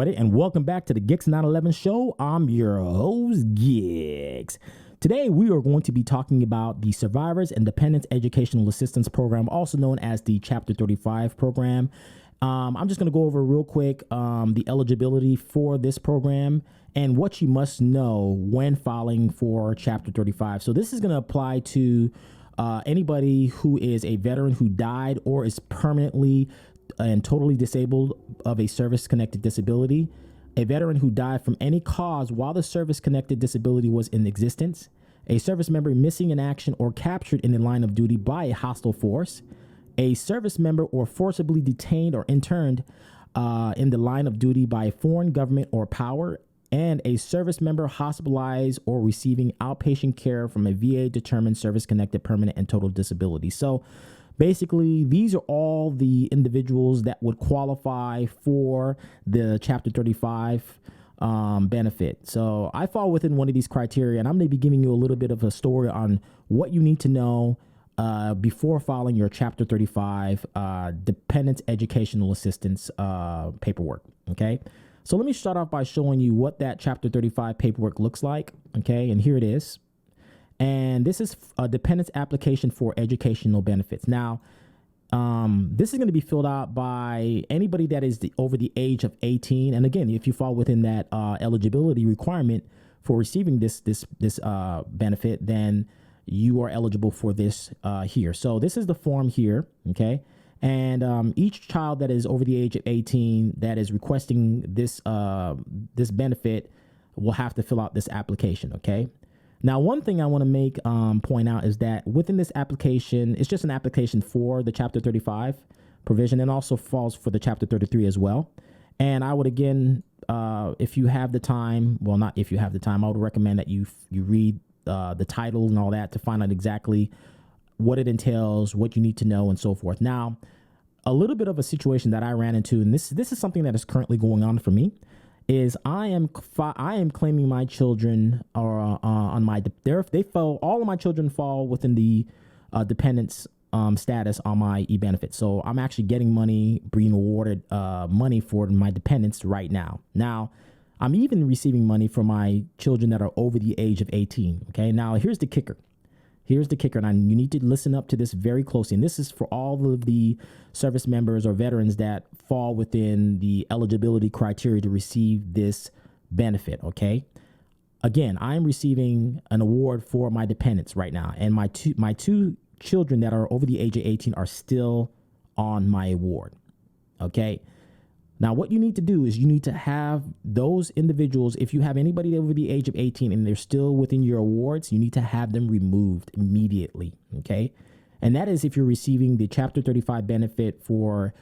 everybody, and welcome back to the Geeks 911 show. I'm your host, Geeks. Today, we are going to be talking about the Survivors and Dependents Educational Assistance Program, also known as the Chapter 35 program. I'm just going to go over real quick the eligibility for this program and what you must know when filing for Chapter 35. So this is going to apply to anybody who is a veteran who died or is permanently and totally disabled of a service-connected disability, a veteran who died from any cause while the service-connected disability was in existence, a service member missing in action or captured in the line of duty by a hostile force, a service member or forcibly detained or interned in the line of duty by a foreign government or power, and a service member hospitalized or receiving outpatient care from a VA-determined service-connected permanent and total disability. So basically, these are all the individuals that would qualify for the Chapter 35 benefit. So I fall within one of these criteria, and I'm going to be giving you a little bit of a story on what you need to know before filing your Chapter 35 Dependents Educational Assistance paperwork, okay? So let me start off by showing you what that Chapter 35 paperwork looks like, okay? And here it is. And this is a dependence application for educational benefits. Now, this is going to be filled out by anybody that is over the age of 18. And again, if you fall within that eligibility requirement for receiving this benefit, then you are eligible for this here. So this is the form here, okay? And each child that is over the age of 18 that is requesting this benefit will have to fill out this application, okay? Now, one thing I want to point out is that within this application, it's just an application for the Chapter 35 provision and also falls for the Chapter 33 as well. And I would, again, if you have the time, well, not if you have the time, I would recommend that you read the title and all that to find out exactly what it entails, what you need to know, and so forth. Now, a little bit of a situation that I ran into, and this is something that is currently going on for me, is I am claiming my children are on my all of my children fall within the dependence status on my e-benefit. So I'm actually getting money, being awarded money for my dependents right now. Now, I'm even receiving money for my children that are over the age of 18. Okay, now here's the kicker. And you need to listen up to this very closely. And this is for all of the service members or veterans that fall within the eligibility criteria to receive this benefit, okay? Again, I'm receiving an award for my dependents right now, and my two children that are over the age of 18 are still on my award, okay? Now, what you need to do is you need to have those individuals, if you have anybody over the age of 18 and they're still within your awards, you need to have them removed immediately, okay? And that is if you're receiving the Chapter 35 benefit for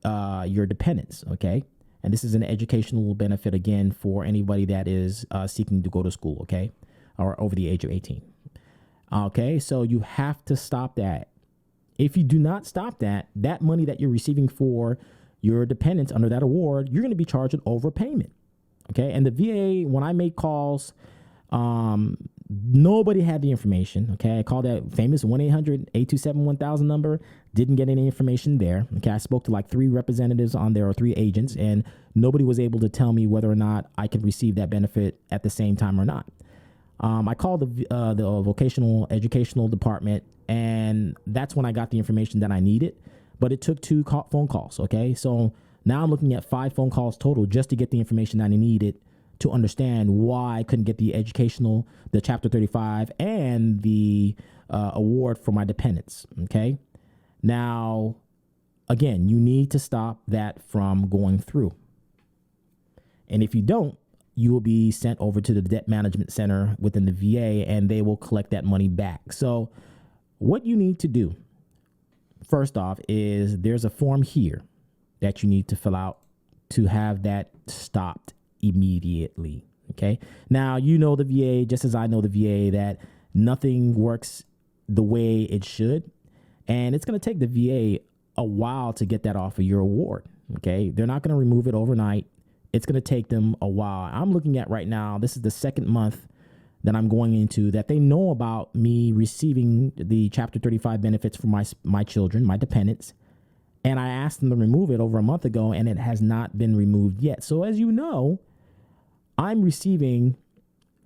your dependents, okay? And this is an educational benefit, again, for anybody that is seeking to go to school, okay? Or over the age of 18. Okay, so you have to stop that. If you do not stop that, that money that you're receiving for your dependents under that award, you're going to be charged an overpayment, okay? And the VA, when I made calls, nobody had the information, okay? I called that famous 1-800-827-1000 number, didn't get any information there, okay? I spoke to like 3 representatives on there or 3 agents, and nobody was able to tell me whether or not I could receive that benefit at the same time or not. I called the vocational educational department, and that's when I got the information that I needed. But it took 2 phone calls, okay? So now I'm looking at 5 phone calls total just to get the information that I needed to understand why I couldn't get the Chapter 35 and the award for my dependents, okay? Now, again, you need to stop that from going through. And if you don't, you will be sent over to the debt management center within the VA, and they will collect that money back. So what you need to do, first off, is there's a form here that you need to fill out to have that stopped immediately, okay? Now, you know the VA, just as I know the VA, that nothing works the way it should, and it's going to take the VA a while to get that off of your award, okay? They're not going to remove it overnight. It's going to take them a while. I'm looking at right now, this is the 2nd month that I'm going into that they know about me receiving the Chapter 35 benefits for my children, my dependents, And I asked them to remove it over a month ago, and it has not been removed yet. So as you know, I'm receiving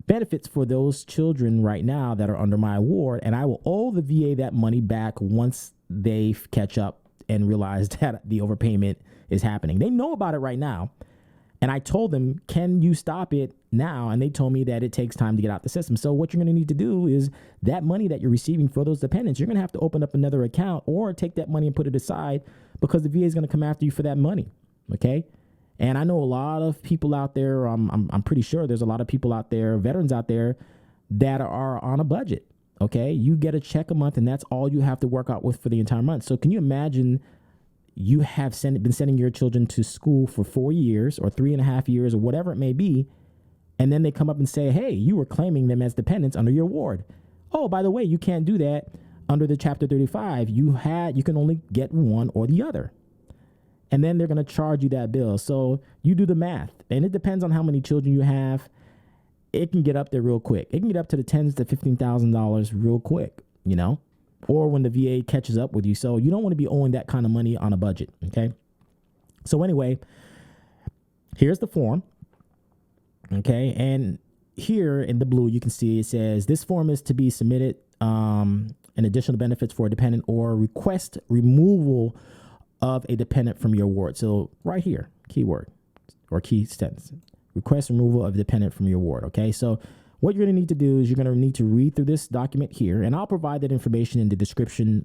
benefits for those children right now that are under my award, and I will owe the VA that money back once they catch up and realize that the overpayment is happening. They know about it right now. And I told them, can you stop it now? And they told me that it takes time to get out the system. So what you're going to need to do is that money that you're receiving for those dependents, you're going to have to open up another account or take that money and put it aside, because the VA is going to come after you for that money. Okay. And I know a lot of people out there, I'm pretty sure there's a lot of people out there, veterans out there, that are on a budget. Okay. You get a check a month and that's all you have to work out with for the entire month. So can you imagine you have been sending your children to school for 4 years or 3.5 years or whatever it may be, and then they come up and say, hey, you were claiming them as dependents under your award. Oh, by the way, you can't do that under the Chapter 35. You can only get one or the other. And then they're going to charge you that bill. So you do the math, and it depends on how many children you have. It can get up there real quick. It can get up to the $10,000 to $15,000 real quick, or when the VA catches up with you. So you don't want to be owing that kind of money on a budget. Okay. So anyway, here's the form. Okay. And here in the blue, you can see it says this form is to be submitted in additional benefits for a dependent or request removal of a dependent from your award. So right here, keyword or key sentence, request removal of a dependent from your award. Okay. So what you're going to need to do is you're going to need to read through this document here, and I'll provide that information in the description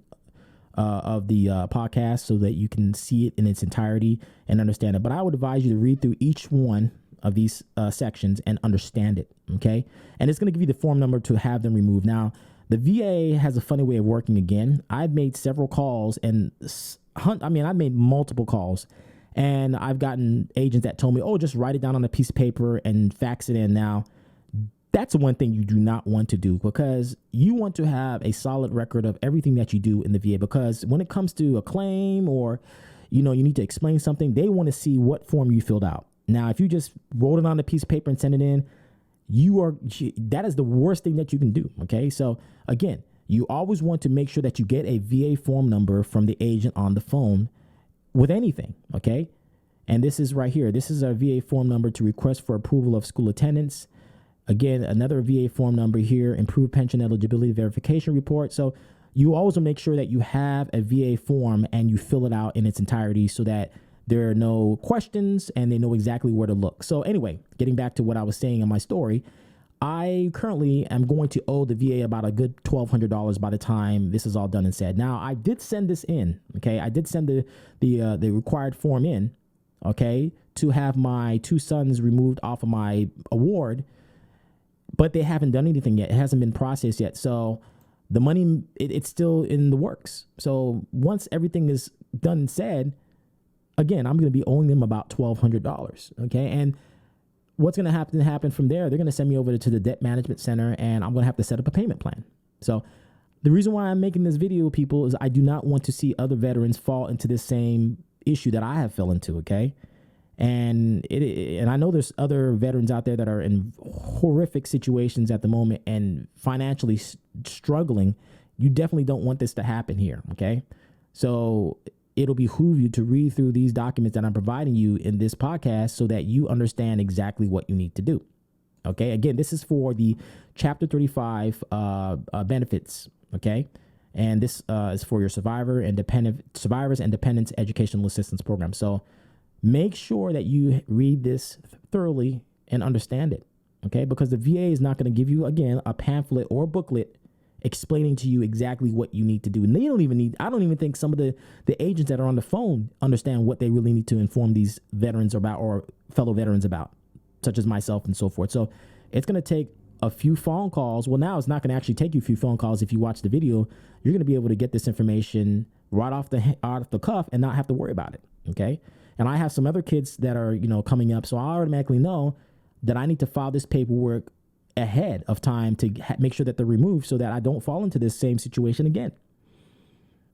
of the podcast so that you can see it in its entirety and understand it. But I would advise you to read through each one of these sections and understand it. Okay. And it's going to give you the form number to have them removed. Now, the VA has a funny way of working again. I've made several calls and I've made multiple calls, and I've gotten agents that told me, oh, just write it down on a piece of paper and fax it in. Now, that's one thing you do not want to do, because you want to have a solid record of everything that you do in the VA, because when it comes to a claim or, you need to explain something, they want to see what form you filled out. Now, if you just wrote it on a piece of paper and send it in, that is the worst thing that you can do. Okay. So again, you always want to make sure that you get a VA form number from the agent on the phone with anything. Okay. And this is right here. This is a VA form number to request for approval of school attendance. Again, another VA form number here, improved pension eligibility verification report. So you always want to make sure that you have a VA form and you fill it out in its entirety so that there are no questions and they know exactly where to look. So anyway, getting back to what I was saying in my story, I currently am going to owe the VA about a good $1,200 by the time this is all done and said. Now, I did send this in. Okay. I did send the required form in. Okay. To have my 2 sons removed off of my award, but they haven't done anything yet. It hasn't been processed yet. So the money, it's still in the works. So once everything is done and said, again, I'm going to be owing them about $1,200. Okay. And what's going to happen from there, they're going to send me over to the debt management center, and I'm going to have to set up a payment plan. So the reason why I'm making this video, people, is I do not want to see other veterans fall into this same issue that I have fell into. Okay. And I know there's other veterans out there that are in horrific situations at the moment and financially struggling. You definitely don't want this to happen here. Okay. So it'll behoove you to read through these documents that I'm providing you in this podcast so that you understand exactly what you need to do. Okay. Again, this is for the Chapter 35 benefits. Okay. And this is for your survivors and dependents educational assistance program. So make sure that you read this thoroughly and understand it. Okay. Because the VA is not going to give you, again, a pamphlet or a booklet explaining to you exactly what you need to do. And I don't even think some of the agents that are on the phone understand what they really need to inform these veterans about or fellow veterans about, such as myself and so forth. So it's going to take a few phone calls. Well, now it's not going to actually take you a few phone calls. If you watch the video, you're going to be able to get this information right off the cuff and not have to worry about it. Okay. And I have some other kids that are, coming up. So I automatically know that I need to file this paperwork ahead of time to make sure that they're removed so that I don't fall into this same situation again.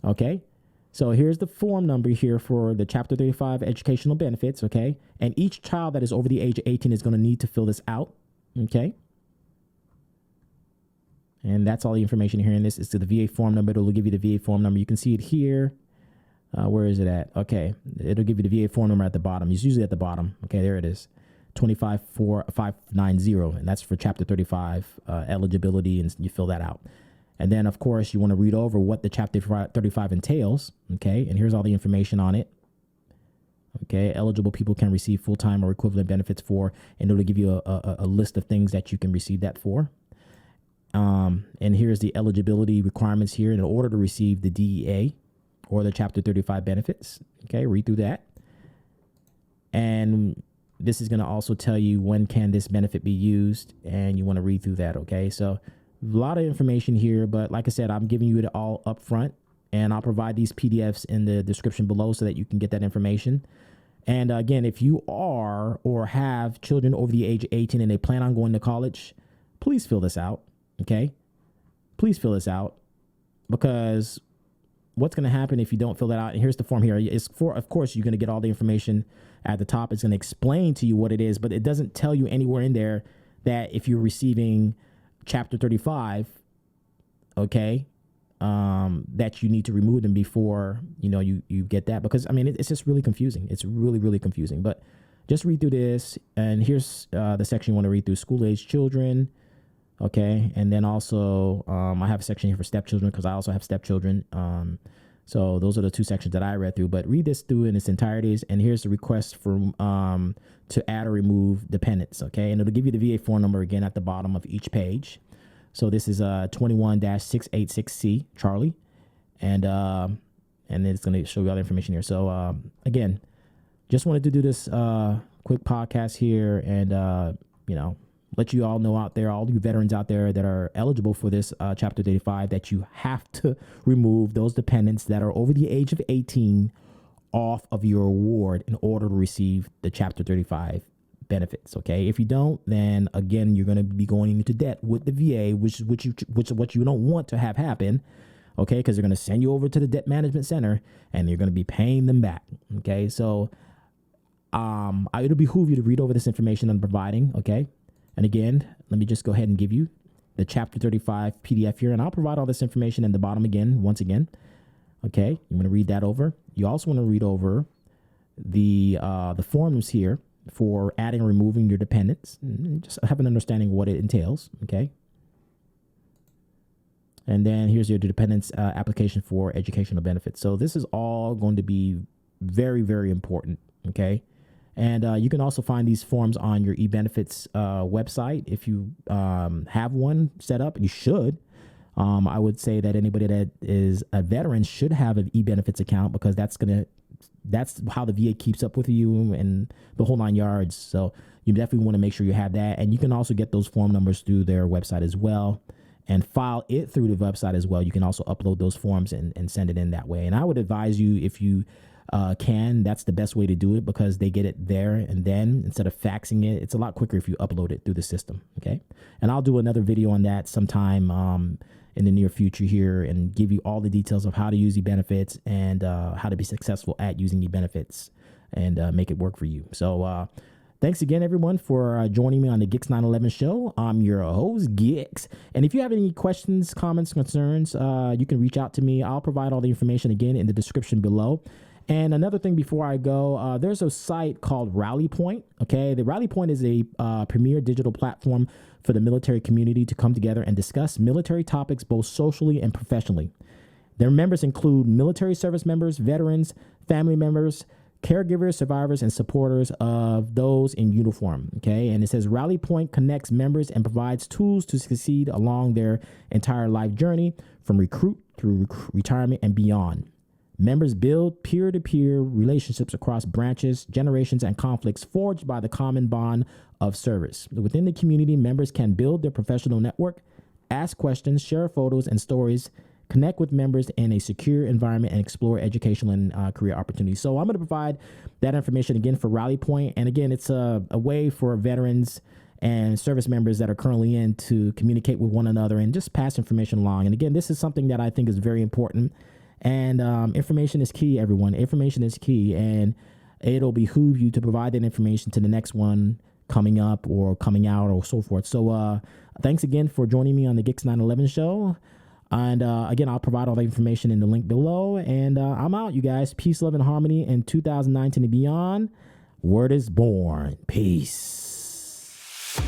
Okay. So here's the form number here for the Chapter 35 educational benefits. Okay. And each child that is over the age of 18 is going to need to fill this out. Okay. And that's all the information here in this is to the VA form number. It'll give you the VA form number. You can see it here. Where is it at? Okay, it'll give you the VA form number at the bottom. It's usually at the bottom. Okay, there it is, 254590, and that's for Chapter 35 eligibility, and you fill that out. And then, of course, you want to read over what the Chapter 35 entails. Okay, and here's all the information on it. Okay, eligible people can receive full-time or equivalent benefits for, and it'll give you a list of things that you can receive that for. And here's the eligibility requirements here in order to receive the DEA or the Chapter 35 benefits. Okay, read through that. And this is going to also tell you when can this benefit be used, and you want to read through that. Okay, so a lot of information here, but like I said, I'm giving you it all up front, and I'll provide these PDFs in the description below so that you can get that information. And again, if you are or have children over the age of 18 and they plan on going to college, please fill this out. Okay, please fill this out, because what's going to happen if you don't fill that out? And here's the form here. It's for, of course, you're going to get all the information at the top. It's going to explain to you what it is, but it doesn't tell you anywhere in there that if you're receiving Chapter 35, okay, that you need to remove them before, you get that, because I mean, it's just really confusing. It's really, really confusing, but just read through this. And here's the section you want to read through: school age children. Okay. And then also, I have a section here for stepchildren, because I also have stepchildren. So those are the two sections that I read through, but read this through in its entirety. And here's the request for, to add or remove dependents. Okay. And it'll give you the VA form number again at the bottom of each page. So this is 21-686C Charlie. And then it's going to show you all the information here. So, again, just wanted to do this, quick podcast here and, let you all know out there, all you veterans out there that are eligible for this Chapter 35, that you have to remove those dependents that are over the age of 18 off of your award in order to receive the Chapter 35 benefits. Okay, if you don't, then again, you're going to be going into debt with the VA, which what you don't want to have happen. Okay, because they're going to send you over to the debt management center and you're going to be paying them back. Okay, so it'll behoove you to read over this information I'm providing. Okay. And again, let me just go ahead and give you the Chapter 35 PDF here, and I'll provide all this information in the bottom again, once again. Okay, you want to read that over. You also want to read over the forms here for adding and removing your dependents, and just have an understanding of what it entails. Okay, and then here's your dependents application for educational benefits. So this is all going to be very, very important. Okay. And you can also find these forms on your eBenefits website. If you have one set up, you should. I would say that anybody that is a veteran should have an eBenefits account, because that's how the VA keeps up with you and the whole 9 yards. So you definitely want to make sure you have that. And you can also get those form numbers through their website as well, and file it through the website as well. You can also upload those forms and send it in that way. And I would advise you, if you that's the best way to do it, because they get it there and then, instead of faxing it. It's a lot quicker if you upload it through the system. Okay, and I'll do another video on that sometime in the near future here, and give you all the details of how to use eBenefits and how to be successful at using eBenefits and make it work for you. So thanks again, everyone, for joining me on the Geeks 911 show. I'm your host, Geeks. And if you have any questions, comments, concerns, you can reach out to me. I'll provide all the information again in the description below. And another thing before I go, there's a site called Rally Point. Okay, the Rally Point is a premier digital platform for the military community to come together and discuss military topics both socially and professionally. Their members include military service members, veterans, family members, caregivers, survivors, and supporters of those in uniform. Okay, and it says Rally Point connects members and provides tools to succeed along their entire life journey, from recruit through retirement and beyond. Members build peer-to-peer relationships across branches, generations, and conflicts forged by the common bond of service. Within the community, members can build their professional network, ask questions, share photos and stories, connect with members in a secure environment, and explore educational and career opportunities. So I'm going to provide that information again for Rally Point. And again, it's a way for veterans and service members that are currently in to communicate with one another and just pass information along. And again, this is something that I think is very important. And information is key, everyone. Information is key, and it'll behoove you to provide that information to the next one coming up or coming out or so forth. So thanks again for joining me on the Geeks 911 show. And again, I'll provide all the information in the link below. And I'm out, you guys. Peace, love, and harmony in 2019 and beyond. Word is born. Peace.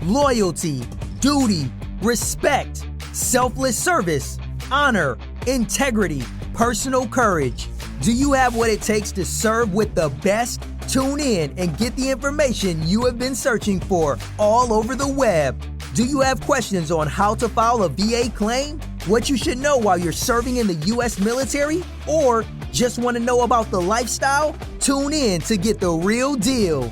Loyalty, duty, respect, selfless service, honor, integrity, personal courage. Do you have what it takes to serve with the best? Tune in and get the information you have been searching for all over the web. Do you have questions on how to file a VA claim? What you should know while you're serving in the U.S. military? Or just want to know about the lifestyle? Tune in to get the real deal.